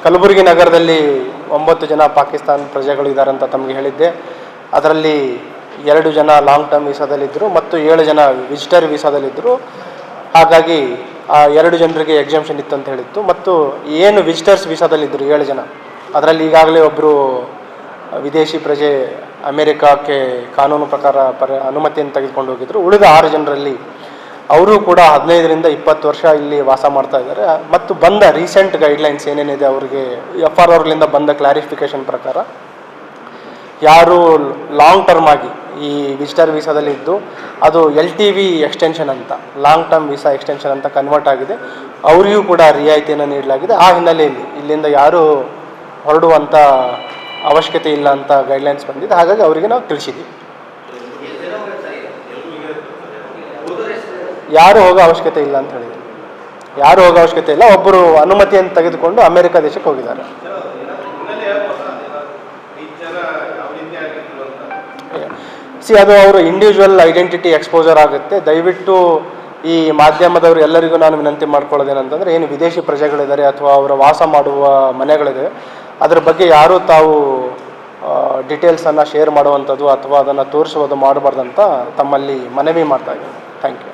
ಕಲಬುರಗಿ ನಗರದಲ್ಲಿ 9 ಜನ ಪಾಕಿಸ್ತಾನ ಪ್ರಜೆಗಳು ಇದ್ದಾರೆ ಅಂತ ತಮಗೆ ಹೇಳಿದ್ದೆ. ಅದರಲ್ಲಿ 2 ಜನ ಲಾಂಗ್ ಟರ್ಮ್ ವೀಸಾದಲ್ಲಿದ್ದರು ಮತ್ತು 7 ಜನ ವಿಸಿಟರ್ ವೀಸಾದಲ್ಲಿದ್ದರು. ಹಾಗಾಗಿ ಆ 2 ಜನರಿಗೆ ಎಕ್ಸಾಮ್ಷನ್ ಇತ್ತು ಅಂತ ಹೇಳಿತ್ತು. ಮತ್ತು ಏನು ವಿಸಿಟರ್ಸ್ ವೀಸಾದಲ್ಲಿದ್ದರು 7 ಜನ, ಅದರಲ್ಲಿ ಈಗಾಗಲೇ ಒಬ್ಬರು ವಿದೇಶಿ ಪ್ರಜೆ ಅಮೇರಿಕಾಕ್ಕೆ ಕಾನೂನು ಪ್ರಕಾರ ಅನುಮತಿಯನ್ನು ತೆಗೆದುಕೊಂಡು ಹೋಗಿದ್ದರು. ಉಳಿದ 6 ಜನರಲ್ಲಿ ಅವರು ಕೂಡ 15ರಿಂದ 20 ವರ್ಷ ಇಲ್ಲಿ ವಾಸ ಮಾಡ್ತಾ ಇದ್ದಾರೆ. ಮತ್ತು ಬಂದ ರೀಸೆಂಟ್ ಗೈಡ್ಲೈನ್ಸ್ ಏನೇನಿದೆ ಅವರಿಗೆ FRRಗಳಿಂದ ಬಂದ ಕ್ಲಾರಿಫಿಕೇಷನ್ ಪ್ರಕಾರ ಯಾರು ಲಾಂಗ್ ಟರ್ಮ್ ಆಗಿ ಈ ವಿಸಿಟರ್ ವೀಸಾದಲ್ಲಿ ಇದ್ದು ಅದು LTV ಎಕ್ಸ್ಟೆನ್ಷನ್ ಅಂತ, ಲಾಂಗ್ ಟರ್ಮ್ ವೀಸಾ ಎಕ್ಸ್ಟೆನ್ಷನ್ ಅಂತ ಕನ್ವರ್ಟ್ ಆಗಿದೆ, ಅವರಿಗೂ ಕೂಡ ರಿಯಾಯಿತಿಯನ್ನು ನೀಡಲಾಗಿದೆ. ಆ ಹಿನ್ನೆಲೆಯಲ್ಲಿ ಇಲ್ಲಿಂದ ಯಾರು ಹೊರಡುವಂಥ ಅವಶ್ಯಕತೆ ಇಲ್ಲ ಅಂತ ಗೈಡ್ಲೈನ್ಸ್ ಬಂದಿದೆ. ಹಾಗಾಗಿ ಅವರಿಗೆ ನಾವು ತಿಳಿಸಿದ್ದೀವಿ. ಯಾರು ಹೋಗೋ ಅವಶ್ಯಕತೆ ಇಲ್ಲ ಅಂತ ಹೇಳಿದ್ರು. ಯಾರು ಹೋಗೋ ಅವಶ್ಯಕತೆ ಇಲ್ಲ. ಒಬ್ಬರು ಅನುಮತಿಯನ್ನು ತೆಗೆದುಕೊಂಡು ಅಮೆರಿಕ ದೇಶಕ್ಕೆ ಹೋಗಿದ್ದಾರೆ. ಅದು ಅವರು ಇಂಡಿವಿಜುವಲ್ ಐಡೆಂಟಿಟಿ ಎಕ್ಸ್ಪೋಜರ್ ಆಗುತ್ತೆ. ದಯವಿಟ್ಟು ಈ ಮಾಧ್ಯಮದವರು ಎಲ್ಲರಿಗೂ ನಾನು ವಿನಂತಿ ಮಾಡ್ಕೊಳ್ಳೋದೇನಂತಂದರೆ, ಏನು ವಿದೇಶಿ ಪ್ರಜೆಗಳಿದ್ದಾರೆ ಅಥವಾ ಅವರ ವಾಸ ಮಾಡುವ ಮನೆಗಳಿದೆ, ಅದರ ಬಗ್ಗೆ ಯಾರೂ ತಾವು ಡೀಟೇಲ್ಸನ್ನು ಶೇರ್ ಮಾಡುವಂಥದ್ದು ಅಥವಾ ಅದನ್ನು ತೋರಿಸುವುದು ಮಾಡಬಾರ್ದಂತ ತಮ್ಮಲ್ಲಿ ಮನವಿ ಮಾಡ್ತಾ ಇದ್ದೀನಿ. Thank you.